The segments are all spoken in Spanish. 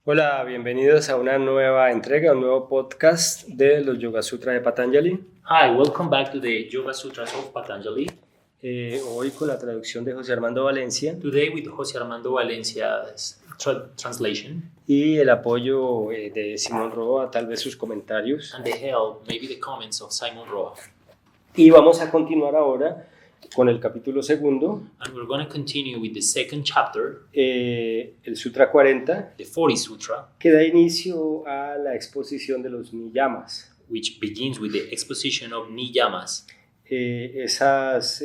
Hola, bienvenidos a una nueva entrega, un nuevo podcast de los Yoga Sutra de Patanjali. Hi, welcome back to the Yoga Sutras of Patanjali. Hoy con la traducción de José Armando Valencia Today with José Armando Valencia's translation y el apoyo de Simón Roa, tal vez sus comentarios. and the help, maybe the comments of Simon Roa. Y vamos a continuar ahora con el capítulo segundo, And we're going to continue with the second chapter, el Sutra 40, the 40 Sutra, que da inicio a la exposición de los niyamas. which begins with the exposition of niyamas, Esas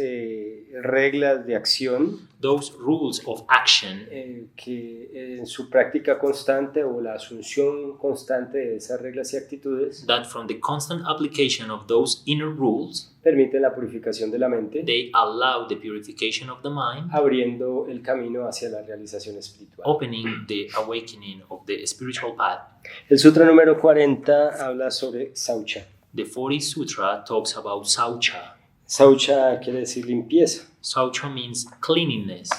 reglas de acción those rules of action que en su práctica constante o la asunción constante de esas reglas y actitudes that from the constant application of those inner rules, permiten la purificación de la mente, they allow the purification of the mind, abriendo el camino hacia la realización espiritual. opening the awakening of the spiritual path. El sutra número 40 habla sobre Saucha. The 40 Sutra talks about Saucha. Saucha quiere decir limpieza. Saucha means cleanliness.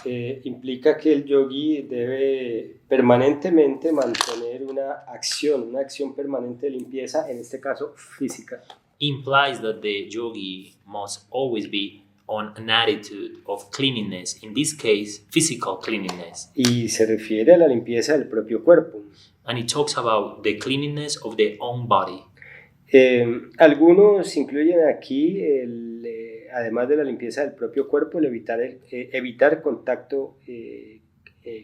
Implica que el yogi debe permanentemente mantener una acción permanente de limpieza, en este caso física. Implies that the yogi must always be on an attitude of cleanliness, in this case, physical cleanliness. Y se refiere a la limpieza del propio cuerpo. And it talks about the cleanliness of the own body. Algunos incluyen aquí, además de la limpieza del propio cuerpo, el evitar contacto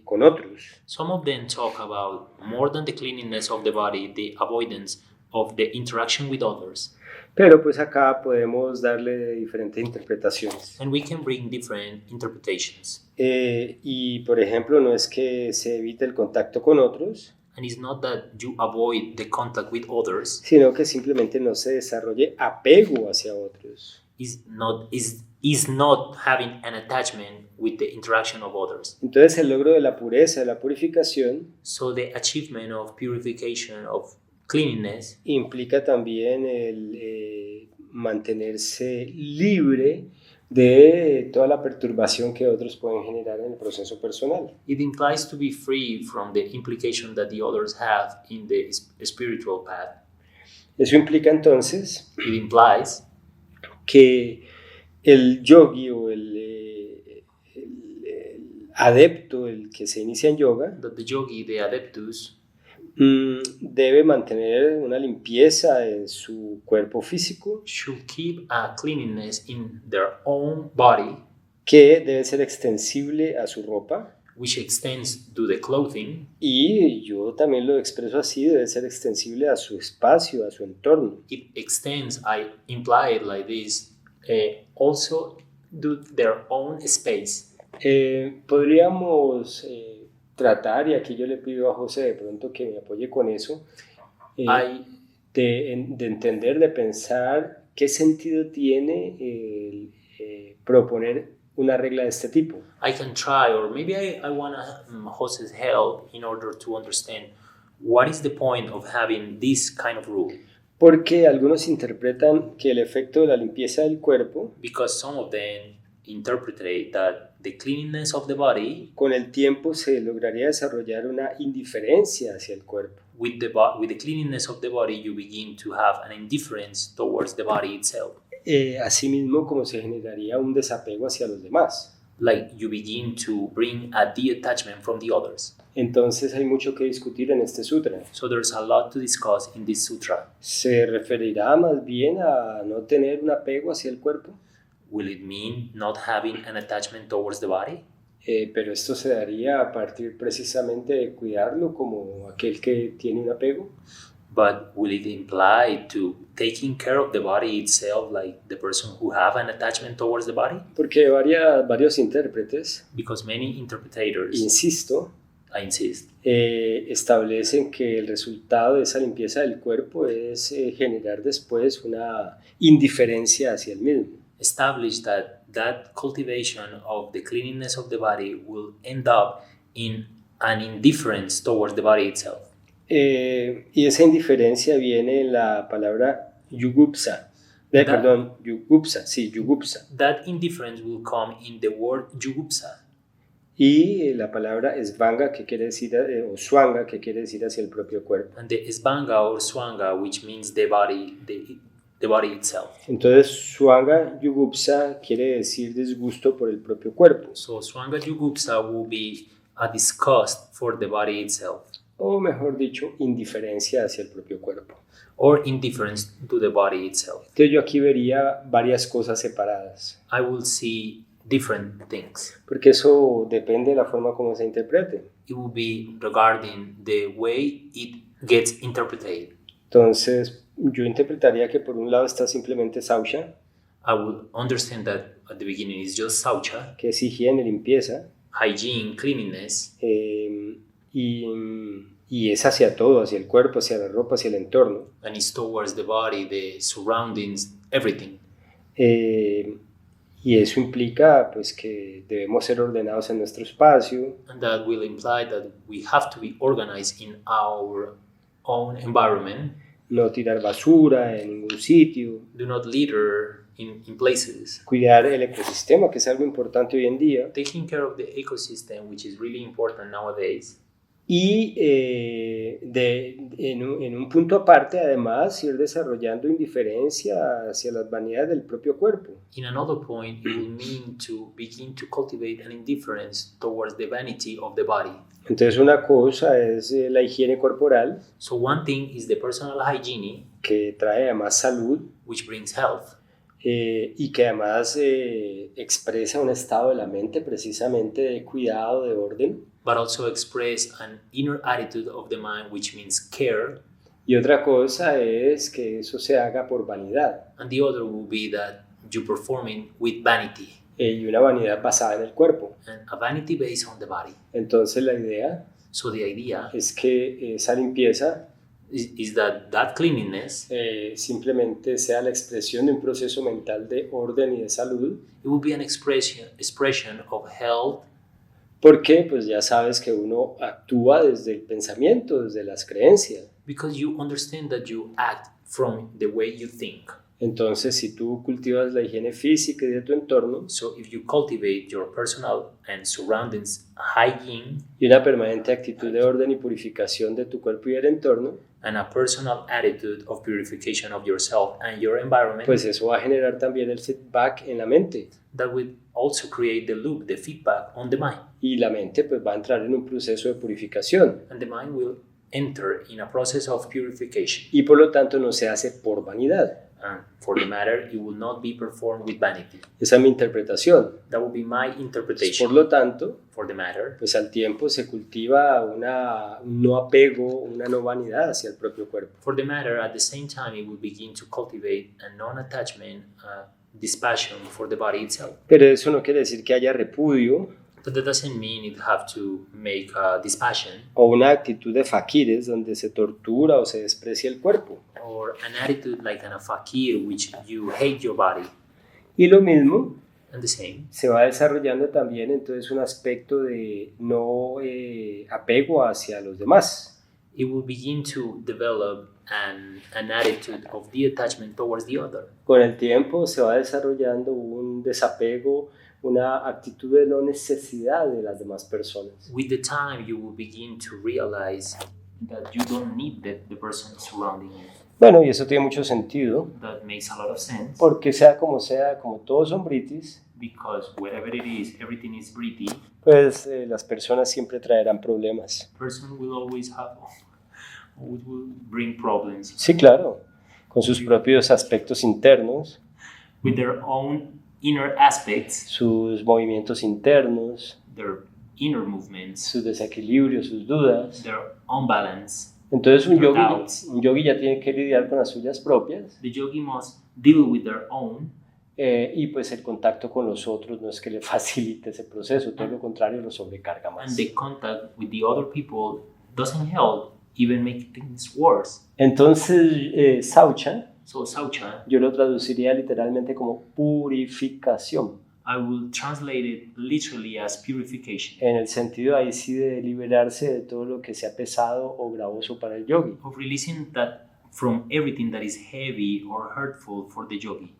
con otros. Some of them talk about more than the cleanliness of the body, the avoidance of the interaction with others. Pero pues acá podemos darle diferentes interpretaciones. And we can bring different interpretations. Y por ejemplo, no es que se evite el contacto con otros, And it's not that you avoid the contact with others, sino que simplemente no se desarrolle apego hacia otros. is not having an attachment with the interaction of others. Entonces el logro de la pureza, de la purificación, So the achievement of purification, of cleanliness, implica también el mantenerse libre de toda la perturbación que otros pueden generar en el proceso personal. it implies to be free from the implication that the others have in the spiritual path. Eso implica entonces It implies que el yogi o el adepto, el que se inicia en yoga, that the yogi, the adeptus, debe mantener una limpieza en su cuerpo físico, should keep a cleanliness in their own body, que debe ser extensible a su ropa, which extends to the clothing, y yo también lo expreso así, debe ser extensible a su espacio, a su entorno. it extends, I imply it like this, also to their own space. Podríamos tratar, y aquí yo le pido a José de pronto que me apoye con eso, de entender, de pensar qué sentido tiene el proponer una regla de este tipo. I can try, or maybe I want Jose's help in order to understand what is the point of having this kind of rule. Porque algunos interpretan que el efecto de la limpieza del cuerpo Because some of them interpret that the cleanliness of the body, con el tiempo se lograría desarrollar una indiferencia hacia el cuerpo. with the cleanliness of the body, you begin to have an indifference towards the body itself. Asimismo, como se generaría un desapego hacia los demás. Like you begin to bring a detachment from the others. Entonces hay mucho que discutir en este sutra. So there's a lot to discuss in this sutra. ¿Se referirá más bien a no tener un apego hacia el cuerpo? Will it mean not having an attachment towards the body? Pero esto se daría a partir precisamente de cuidarlo como aquel que tiene un apego. But will it imply to taking care of the body itself, like the person who have an attachment towards the body? Porque varios intérpretes, Because many interpreters, insisto, I insist, establecen que el resultado de esa limpieza del cuerpo es generar después una indiferencia hacia el mismo. establish that cultivation of the cleanliness of the body will end up in an indifference towards the body itself. Y esa indiferencia viene en la palabra yugupsa. Yugupsa. That indifference will come in the word jugupsa. Y la palabra svanga, que quiere decir, o swanga, que quiere decir hacia el propio cuerpo. And the svanga or swanga, which means the body itself. Entonces, swanga yugupsa quiere decir disgusto por el propio cuerpo. So swanga yugupsa will be a disgust for the body itself, O mejor dicho, indiferencia hacia el propio cuerpo. or indifference to the body itself. Entonces yo aquí vería varias cosas separadas, I will see different things. porque eso depende de la forma como se interprete. It will be regarding the way it gets interpreted. Entonces yo interpretaría que por un lado está simplemente saucha, I would understand that at the beginning it's just saucha, que es higiene, limpieza, hygiene, cleanliness, y es hacia todo, hacia el cuerpo, hacia la ropa, hacia el entorno. and it's towards the body, the surroundings, everything. Y eso implica pues que debemos ser ordenados en nuestro espacio, And that will imply that we have to be organized in our own environment. no tirar basura en ningún sitio, Do not litter in places. cuidar el ecosistema, que es algo importante hoy en día, Taking care of the ecosystem, which is really important nowadays. y en un punto aparte además ir desarrollando indiferencia hacia las vanidades del propio cuerpo. In another point, it will mean to begin to cultivate an indifference towards the vanity of the body. Entonces una cosa es la higiene corporal, So one thing is the personal hygiene, que trae además salud, which brings health, y que además expresa un estado de la mente precisamente de cuidado, de orden. but also express an inner attitude of the mind, which means care. Y otra cosa es que eso se haga por vanidad, And the other will be that you perform it with vanity, y una vanidad basada en el cuerpo. and a vanity based on the body. Entonces la idea So the idea es que esa limpieza is that cleanliness, simplemente sea la expresión de un proceso mental de orden y de salud, it will be an expression of health, porque pues ya sabes que uno actúa desde el pensamiento, desde las creencias. because you understand that you act from the way you think. Entonces, si tú cultivas la higiene física y de tu entorno So if you cultivate your personal and surroundings hygiene y una permanente actitud de orden y purificación de tu cuerpo y del entorno, and a personal attitude of purification of yourself and your environment, pues eso va a generar también el feedback en la mente. that will also create the loop, the feedback on the mind. Y la mente pues va a entrar en un proceso de purificación And the mind will enter in a process of purification. y por lo tanto no se hace por vanidad. And for the matter, it will not be performed with vanity. Esa es mi interpretación. That will be my Por interpretation. lo tanto, For the matter, pues al tiempo se cultiva un no apego, una no vanidad hacia el propio cuerpo. at the same time, it will begin to cultivate a non-attachment, dispassion for the body itself. Pero eso no quiere decir que haya repudio But that doesn't mean it have to make dispassion o una actitud de faquires donde se tortura o se desprecia el cuerpo. or an attitude like an fakir, which you hate your body. Y lo mismo And the same, se va desarrollando también entonces un aspecto de no apego hacia los demás. it will begin to develop an attitude of detachment towards the other. Con el tiempo se va desarrollando un desapego, una actitud de no necesidad de las demás personas. With the time, you will begin to realize that you don't need the person surrounding you. Bueno, y eso tiene mucho sentido, That makes a lot of sense, porque sea, como todos son britis, because wherever it is, everything is pretty. pues las personas siempre traerán problemas. Person will always will bring problems Sí, claro, con sus propios aspectos internos, with their own inner aspects, sus movimientos internos, their inner movements, sus desequilibrios, sus dudas. their unbalance. Entonces un Doubts. yogi ya tiene que lidiar con las suyas propias, The yogi must deal with their own, y pues el contacto con los otros no es que le facilite ese proceso, todo lo contrario, lo sobrecarga más. and the contact with the other people doesn't help, even make things worse. Entonces, saucha, So saucha, yo lo traduciría literalmente como purificación, I will translate it literally as purification, en el sentido ahí sí de liberarse de todo lo que sea pesado o gravoso para el yogi. of releasing that from everything that is heavy or hurtful for the yogi.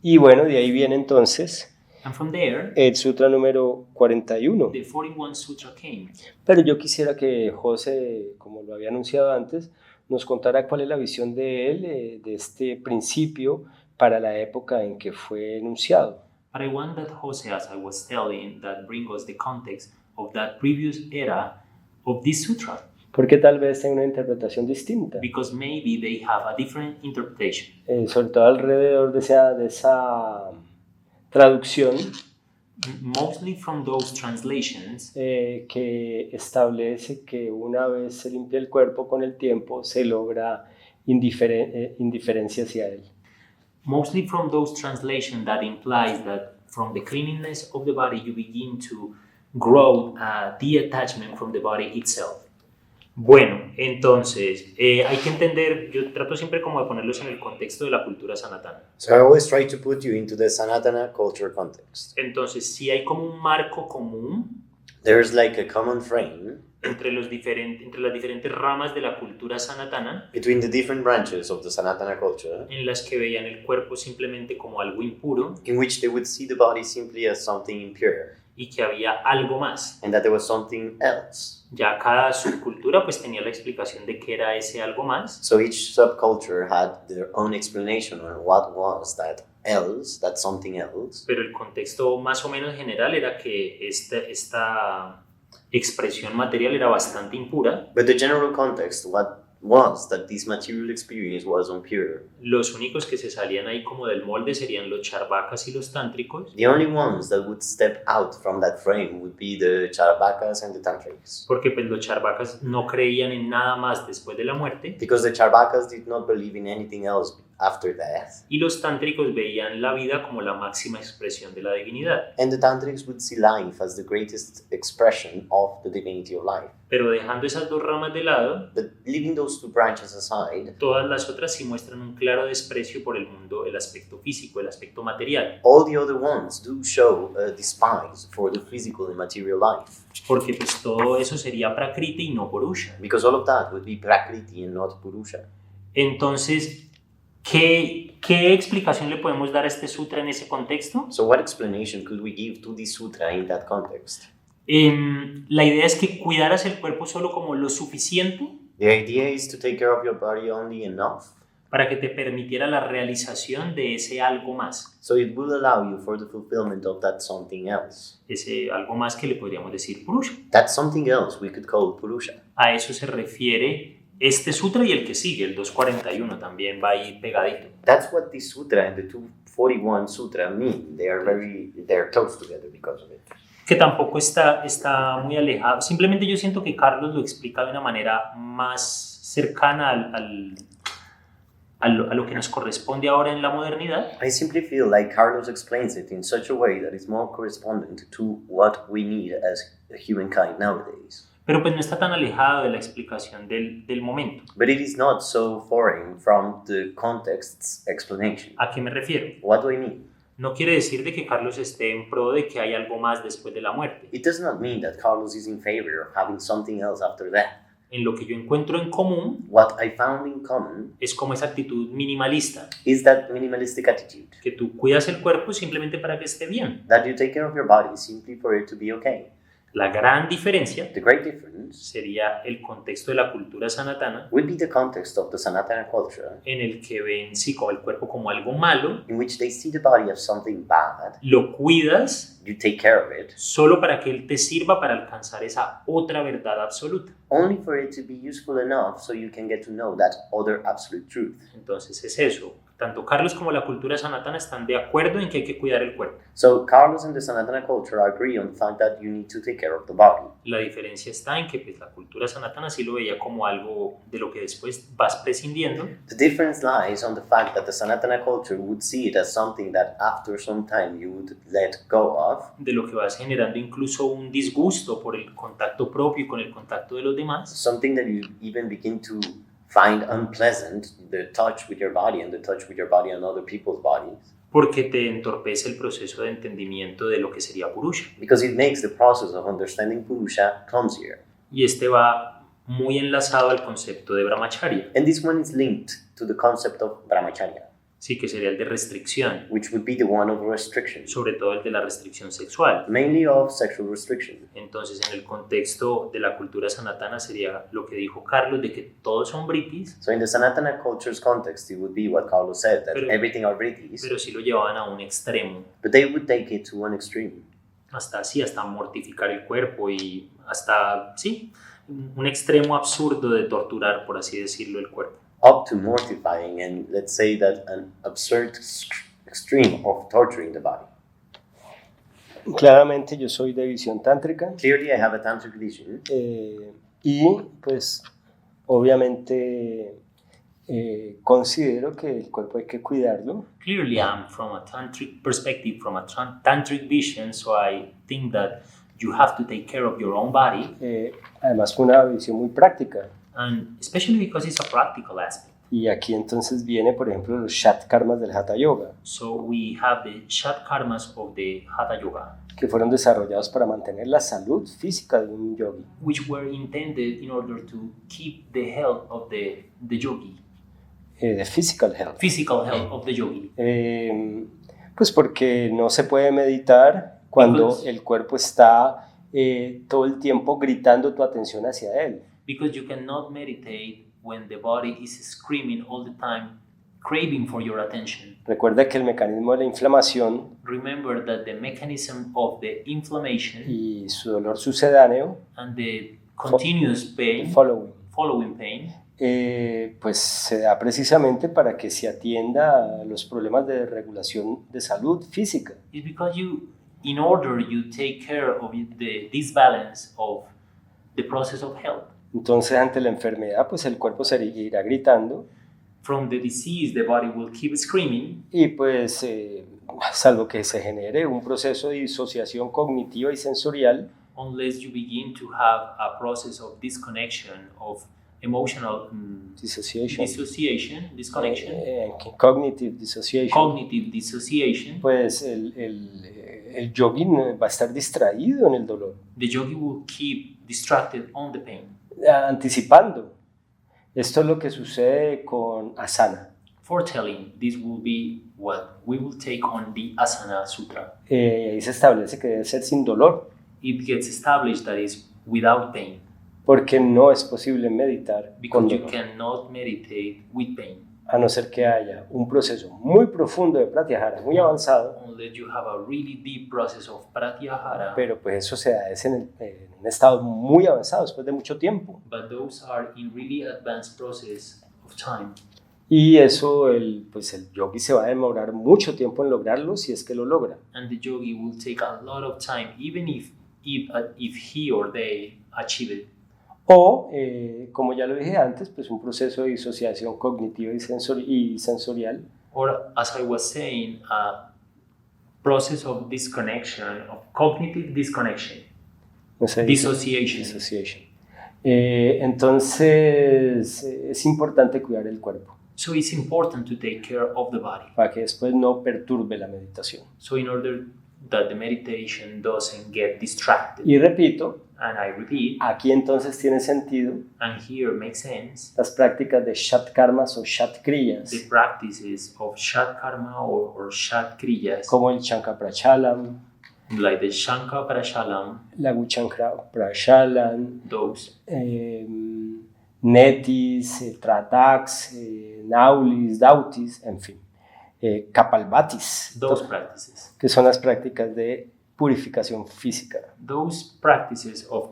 Y bueno, de ahí viene entonces And from there, el sutra número 41. the 41 Sutra came. Pero yo quisiera que José, como lo había anunciado antes, nos contara cuál es la visión de él de este principio para la época en que fue enunciado. But I want that Jose, as I was telling, that bring us the context of that previous era of this sutra. Porque tal vez tenga una interpretación distinta, Because maybe they have a different interpretation. sobre todo alrededor de esa traducción Mostly from those translations que establece que una vez se limpia el cuerpo con el tiempo se logra indiferencia hacia él. Mostly from those translations that implies that from the cleanliness of the body you begin to grow a detachment from the body itself. Bueno, entonces hay que entender, yo trato siempre como de ponerlos en el contexto de la cultura sanatana. So I always try to put you into the Sanatana culture context. Entonces, si hay como un marco común There's like a common frame entre las diferentes ramas de la cultura sanatana, between the different branches of the Sanatana culture, en las que veían el cuerpo simplemente como algo impuro in which they would see the body simply as something impure, y que había algo más. and that there was something else. Ya cada subcultura pues tenía la explicación de qué era ese algo más, So each subculture had their own explanation on what was that else, that something else. pero el contexto más o menos general era que esta expresión material era bastante impura. But the general context, what was that this material experience was impure. Los únicos que se salían ahí como del molde serían los charvakas y los tántricos, The only ones that would step out from that frame would be the Charvakas and the Tantrics. porque pues los charvakas no creían en nada más después de la muerte Because the Charvakas did not believe in anything else after death. y los tántricos veían la vida como la máxima expresión de la divinidad. And the Tantrics would see life as the greatest expression of the divinity of life. Pero dejando esas dos ramas de lado, But leaving those two branches aside, todas las otras sí muestran un claro desprecio por el mundo, el aspecto físico, el aspecto material. all the other ones do show a despise for the physical and material life. Porque pues todo eso sería prakriti y no purusha. Because all of that would be Prakriti and not Purusha. Entonces, ¿qué explicación le podemos dar a este sutra en ese contexto? So what explanation could we give to this sutra in that context? La idea es que cuidaras el cuerpo solo como lo suficiente The idea is to take care of your body only enough, para que te permitiera la realización de ese algo más. so it will allow you for the fulfillment of that something else. Ese algo más que le podríamos decir purusha. That something else we could call Purusha. A eso se refiere este sutra y el que sigue, el 241, también va ahí pegadito. That's what this sutra and the 241 sutra mean. They're close together because of it. Que tampoco está muy alejado. Simplemente yo siento que Carlos lo explica de una manera más cercana a lo que nos corresponde ahora en la modernidad. I simply feel like Carlos explains it in such a way that is more correspondent to what we need as a humankind nowadays. Pero pues no está tan alejado de la explicación del momento. But it is not so foreign from the context's explanation. ¿A qué me refiero? What do I mean? No quiere decir de que Carlos esté en pro de que hay algo más después de la muerte. It does not mean that Carlos is in favor of having something else after that. En lo que yo encuentro en común What I found in common es como esa actitud minimalista, is that minimalistic attitude, que tú cuidas el cuerpo simplemente para que esté bien. that you take care of your body simply for it to be okay. La gran diferencia The great difference sería el contexto de la cultura sanatana, would be the context of the Sanatana culture, en el que ven sí como el cuerpo como algo malo, in which they see the body as something bad, lo cuidas you take care of it, solo para que él te sirva para alcanzar esa otra verdad absoluta. only for it to be useful enough so you can get to know that other absolute truth. Entonces es eso. Tanto Carlos como la cultura sanatana están de acuerdo en que hay que cuidar el cuerpo. So Carlos and the Sanatana culture agree on the fact that you need to take care of the body. La diferencia está en que pues, la cultura sanatana sí lo veía como algo de lo que después vas prescindiendo, The difference lies on the fact that the Sanatana culture would see it as something that after some time you would let go of, de lo que vas generando incluso un disgusto por el contacto propio y con el contacto de los demás, something that you even begin to find unpleasant, the touch with your body and the touch with your body and other people's bodies, porque te entorpece el proceso de entendimiento de lo que sería purusha. because it makes the process of understanding Purusha clumsier. Y este va muy enlazado al concepto de brahmacharya. And this one is linked to the concept of brahmacharya. Sí, que sería el de restricción, which would be the one of restriction, sobre todo el de la restricción sexual. mainly of sexual restriction. Entonces, en el contexto de la cultura sanatana sería lo que dijo Carlos, de que todos son britis, So in the Sanatana culture's context, it would be what Carlos said, that Pero- everything are British, pero sí lo llevaban a un extremo, but they would take it to one extreme. hasta así, hasta mortificar el cuerpo y hasta, sí, un extremo absurdo de torturar, por así decirlo, el cuerpo. Up to mortifying and let's say that an absurd extreme of torturing the body. Claramente yo soy de visión tántrica Clearly, I have a tantric vision, y pues obviamente considero que el cuerpo hay que cuidarlo. Clearly, I'm from a tantric perspective, from a tantric vision, so I think that you have to take care of your own body, Además con una visión muy práctica. and especially because it's a practical aspect. Y aquí entonces viene, por ejemplo, los Shat Karmas del Hatha Yoga, So we have the Shat Karmas of the Hatha Yoga, que fueron desarrollados para mantener la salud física de un yogi. which were intended in order to keep the health of the yogi, The physical health. physical health of the yogi. Pues porque no se puede meditar cuando Because- el cuerpo está todo el tiempo gritando tu atención hacia él. Because you cannot meditate when the body is screaming all the time, craving for your attention. Recuerda que el mecanismo de la inflamación Remember that the mechanism of the inflammation y su dolor sucedáneo, and the continuous pain, following, pain, pues se da precisamente para que se atienda a los problemas de regulación de salud física. is because in order you take care of the disbalance of the process of health. Entonces, ante la enfermedad, pues el cuerpo se irá gritando From the disease, the body will keep screaming, y pues, salvo que se genere un proceso de disociación cognitiva y sensorial, unless you begin to have a process of disconnection, of emotional disconnection, cognitive dissociation, pues el yogi va a estar distraído en el dolor, the yogi will keep distracted on the pain. anticipando. Esto es lo que sucede con asana. Foretelling, this will be what we will take on the Asana Sutra. Ahí se establece que debe ser sin dolor, It gets established that is without pain, porque no es posible meditar con because you dolor, cannot meditate with pain a no ser que haya un proceso muy profundo de pratyahara, muy avanzado, unless you have a really deep process of pratyahara. pero pues eso se da en un estado muy avanzado después de mucho tiempo. But those are in really advanced process of time. Y eso, pues el yogi se va a demorar mucho tiempo en lograrlo si es que lo logra. And the yogi will take a lot of time, even if he or they achieve it. O, como ya lo dije antes, pues un proceso de disociación cognitiva y sensorial, Or, as I was saying, a process of disconnection, of cognitive disconnection, no sé, dissociation. dissociation. Entonces, es importante cuidar el cuerpo So it's important to take care of the body. para que después no perturbe la meditación. So in order that the meditation doesn't get distracted. Y repito, And I repeat, aquí entonces tiene sentido and here makes sense, las prácticas de Shat Karmas o Shat Kriyas, the practices of Shat Karma or Shat Kriyas, como el Chankaprachalam, like the Shanka Parashalam, la Guchankraprachalam, those, Netis, Tratax, Naulis, Dautis, en fin, Kapalbhatis, those practices. que son las prácticas de purificación física, Those practices of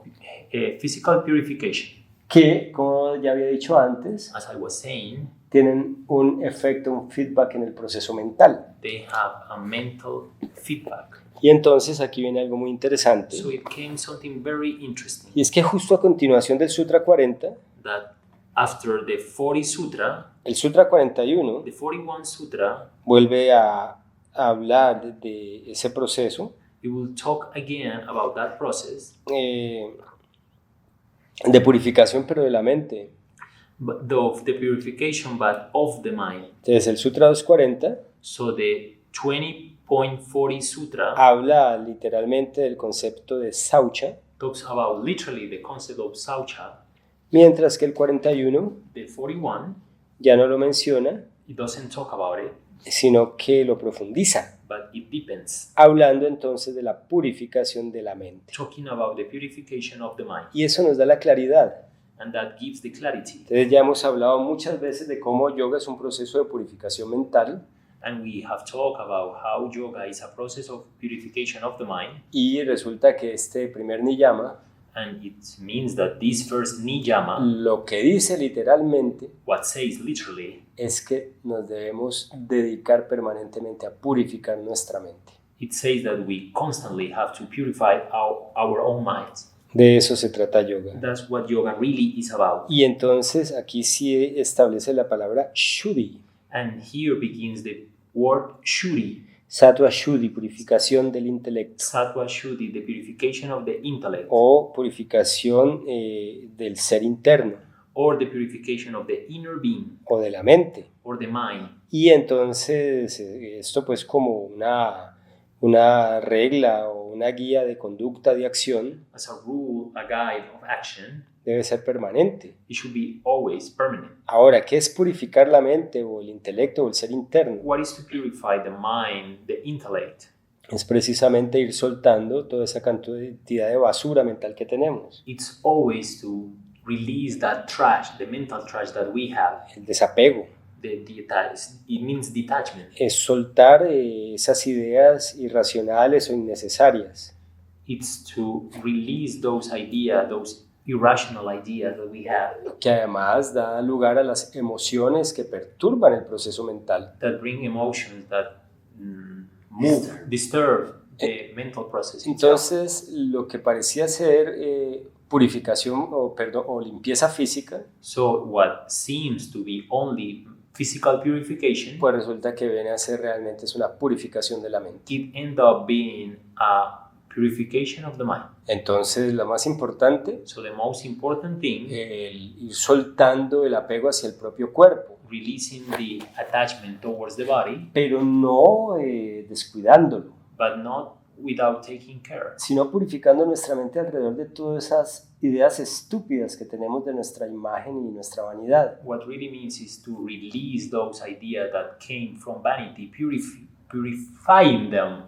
physical purification, que, como ya había dicho antes, as I was saying, tienen un efecto, un feedback en el proceso mental. they have a mental feedback. Y entonces aquí viene algo muy interesante, So it came something very interesting, y es que justo a continuación del Sutra 40, that after the 40 Sutra, el Sutra 41 the 41 Sutra, vuelve a hablar de ese proceso we will talk again about that process, de purificación, pero de la mente. but of the purification, but of the mind. Entonces el Sutra 240 So the 20.40 Sutra habla literalmente del concepto de Saucha, talks about literally the concept of Saucha. mientras que el 41 The 41, ya no lo menciona, it doesn't talk about it, sino que lo profundiza, but it deepens, hablando entonces de la purificación de la mente. talking about the purification of the mind, Y eso nos da la claridad. and that gives the clarity. Entonces ya hemos hablado muchas veces de cómo yoga es un proceso de purificación mental, And we have talked about how yoga is a process of purification of the mind, y resulta que este primer niyama and it means that this first niyama, lo que dice literalmente what says literally, es que nos debemos dedicar permanentemente a purificar nuestra mente. it says that we constantly have to purify our own minds. De eso se trata yoga. That's what yoga really is about. Y entonces aquí sí establece la palabra shuddhi. And here begins the word shuddhi, Sattva shuddhi, purificación del intelecto, sattva shuddhi, the purification of the intellect, o purificación del ser interno or the purification of the inner being, o de la mente. or the mind. Y entonces esto pues como una regla o una guía de conducta de acción As a rule, a guide of action, debe ser permanente. it should be always permanent. Ahora, ¿qué es purificar la mente o el intelecto o el ser interno? What is to purify the mind, the intellect? Es precisamente ir soltando toda esa cantidad de basura mental que tenemos, It's always to release that trash, the mental trash that we have. el desapego. It means detachment. Es soltar esas ideas irracionales o innecesarias. It's to release those ideas, those irrational ideas that we have Que además da lugar a las emociones que perturban el proceso mental. that bring emotions that disturb the mental process itself. Entonces, lo que parecía ser purificación o limpieza física, So what seems to be only physical purification, pues resulta que viene a ser realmente es una purificación de la mente. it ends up being a purification of the mind. Entonces, lo más importante, So the most important thing, el ir soltando el apego hacia el propio cuerpo, releasing the attachment towards the body, pero no descuidándolo, but not without taking care, sino purificando nuestra mente alrededor de todas esas ideas estúpidas que tenemos de nuestra imagen y nuestra vanidad. what really means is to release those ideas that came from vanity, purifying them.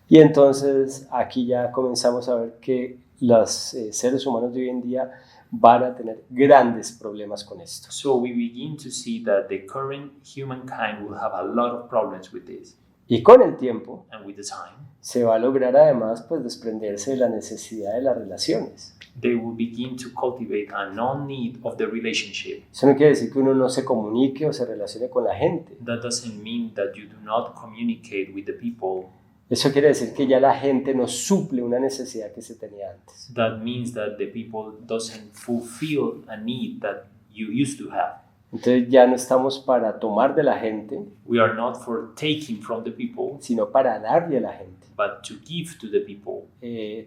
Y entonces aquí ya comenzamos a ver que los seres humanos de hoy en día van a tener grandes problemas con esto. So we begin to see that the current humankind will have a lot of problems with this, Y con el tiempo and with the time, se va a lograr además pues desprenderse de la necesidad de las relaciones. they will begin to cultivate a non-need of the relationship. Eso no quiere decir que uno no se comunique o se relacione con la gente. That doesn't mean that you do not communicate with the people. Eso quiere decir que ya la gente no suple una necesidad que se tenía antes. That means that the people doesn't fulfill a need that you used to have. Entonces ya no estamos para tomar de la gente, We are not for taking from the people, sino para darle a la gente. but to give to the people.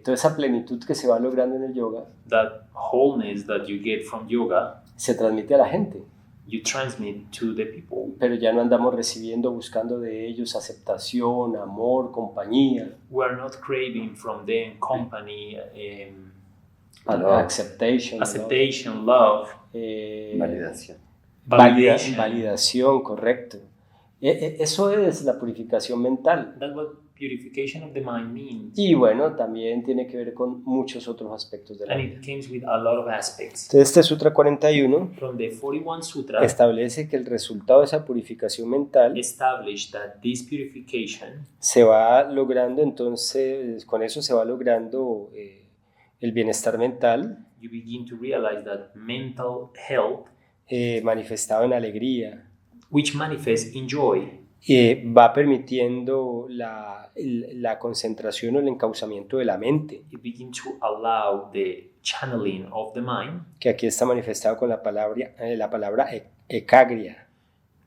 Toda esa plenitud que se va logrando en el yoga That wholeness that you get from yoga, se transmite a la gente, you transmit to the people. pero ya no andamos recibiendo, buscando de ellos aceptación, amor, compañía, We are not craving from them company, acceptation, acceptation, love, Validación. validation. Validación, correcto. Eso es la purificación mental. That's what purification of the mind means. Y bueno, también tiene que ver con muchos otros aspectos de la And vida. it comes with a lot of aspects. Entonces, este Sutra 41 From the 41 Sutra, establece que el resultado de esa purificación mental established that this purification, se va logrando, entonces con eso se va logrando el bienestar mental you begin to realize that mental health, manifestado en alegría, which manifests in joy, va permitiendo la concentración o el encauzamiento de la mente, it begins to allow the channeling of the mind, que aquí está manifestado con la palabra ekagria,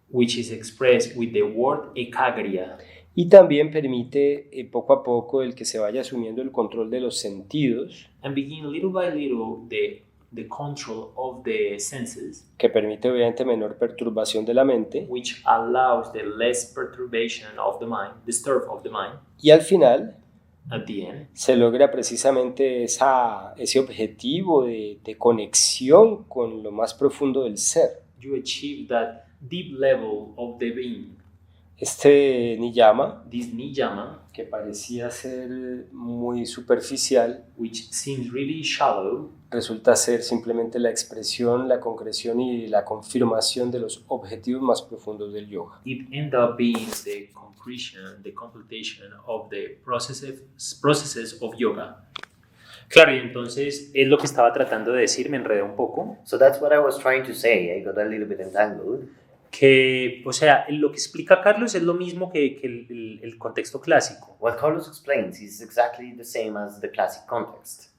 which is expressed with the word ekagriya, y también permite poco a poco el que se vaya asumiendo el control de los sentidos, and begin little by little the control of the senses, que permite obviamente menor perturbación de la mente, which allows the less perturbation of the mind, disturb of the mind. y al final At the end, se logra precisamente ese objetivo de conexión con lo más profundo del ser. you achieve that deep level of the being. Este niyama, this niyama, que parecía ser muy superficial, which seems really shallow, resulta ser simplemente la expresión, la concreción y la confirmación de los objetivos más profundos del yoga. it ends up being the concretion, the completion of the processes of yoga. Claro, y entonces es lo que estaba tratando de decir, me enredé un poco, So that's what I was trying to say. I got a little bit entangled. que, o sea, lo que explica Carlos es lo mismo que el contexto clásico. What Carlos explains is exactly the same as the classic context.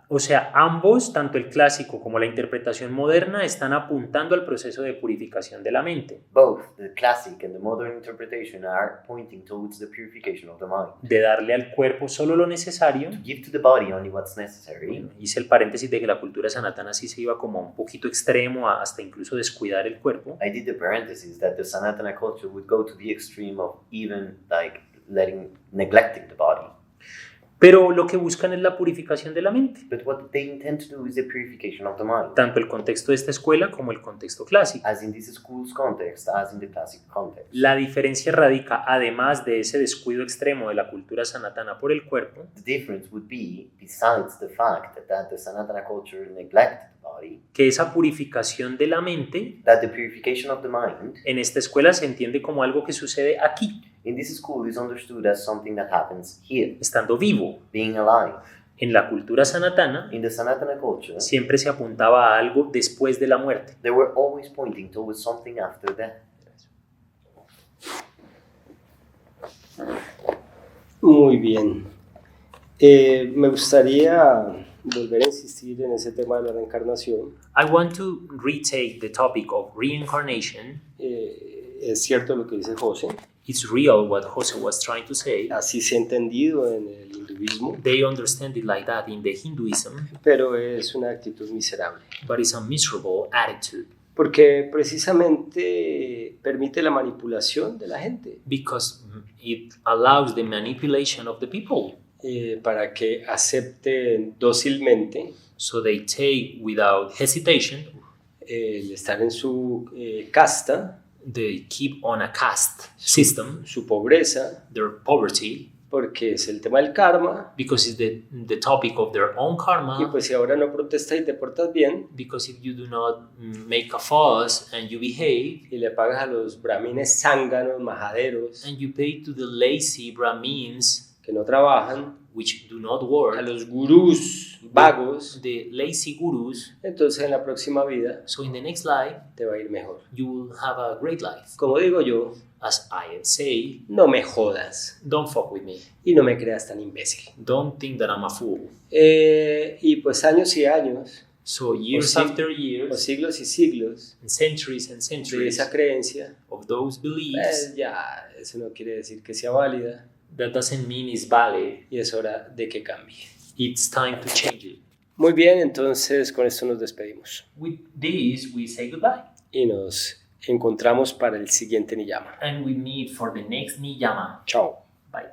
O sea, ambos, tanto el clásico como la interpretación moderna, están apuntando al proceso de purificación de la mente, Both the classic and the modern interpretation are pointing towards the purification of the mind. de darle al cuerpo solo lo necesario. To give to the body only what's necessary. Hice el paréntesis de que la cultura sanatana sí se iba como un poquito extremo, hasta incluso descuidar el cuerpo. I did the parenthesis that the Sanatana culture would go to the extreme of even like neglecting the body. Pero lo que buscan es la purificación de la mente, But what they intend to do is the purification of the mind. tanto el contexto de esta escuela como el contexto clásico. As in this school's context, as in the classic context. La diferencia radica, además de ese descuido extremo de la cultura sanatana por el cuerpo, The difference would be, besides the fact that the Sanatana culture neglected the body, que esa purificación de la mente that the purification of the mind en esta escuela se entiende como algo que sucede aquí, in this school is understood as something that happens here, estando vivo. being alive. En la cultura sanatana In the Sanatana culture, siempre se apuntaba a algo después de la muerte. they were always pointing towards something after death. Muy bien. Me gustaría volver a insistir en ese tema de la reencarnación. I want to retake the topic of reincarnation. Es cierto lo que dice José, It's real what Jose was trying to say. así se ha entendido en el hinduismo, They understand it like that in the Hinduism, pero es una actitud miserable, but it's a miserable attitude porque precisamente permite la manipulación de la gente because it allows the manipulation of the people. para que acepten dócilmente So they take without hesitation, el estar en su casta, they keep on a caste system, su pobreza, their poverty, porque es el tema del karma, because it's the topic of their own y karma. pues si ahora no protestas y te portas bien, Because if you do not make a fuss and you behave y le pagas a los brahmines zánganos, majaderos, and you pay to the lazy Brahmins que no trabajan, which do not a work, los gurús vagos, the lazy gurus, entonces en la próxima vida so in the next life te va a ir mejor. you will have a great life. Como digo yo, As I say, no me jodas don't fuck with me. y no me creas tan imbécil. Don't think that I'm a fool. Y pues años y años, So years sí- after o years, siglos y siglos and centuries de centuries esa creencia, of those beliefs, pues ya eso no quiere decir que sea válida that doesn't mean it's valid. y es hora de que cambie. It's time to change it. Muy bien, entonces con esto nos despedimos With this, we say goodbye. y nos encontramos para el siguiente niyama. And we meet for the next Niyama. Chao. Bye.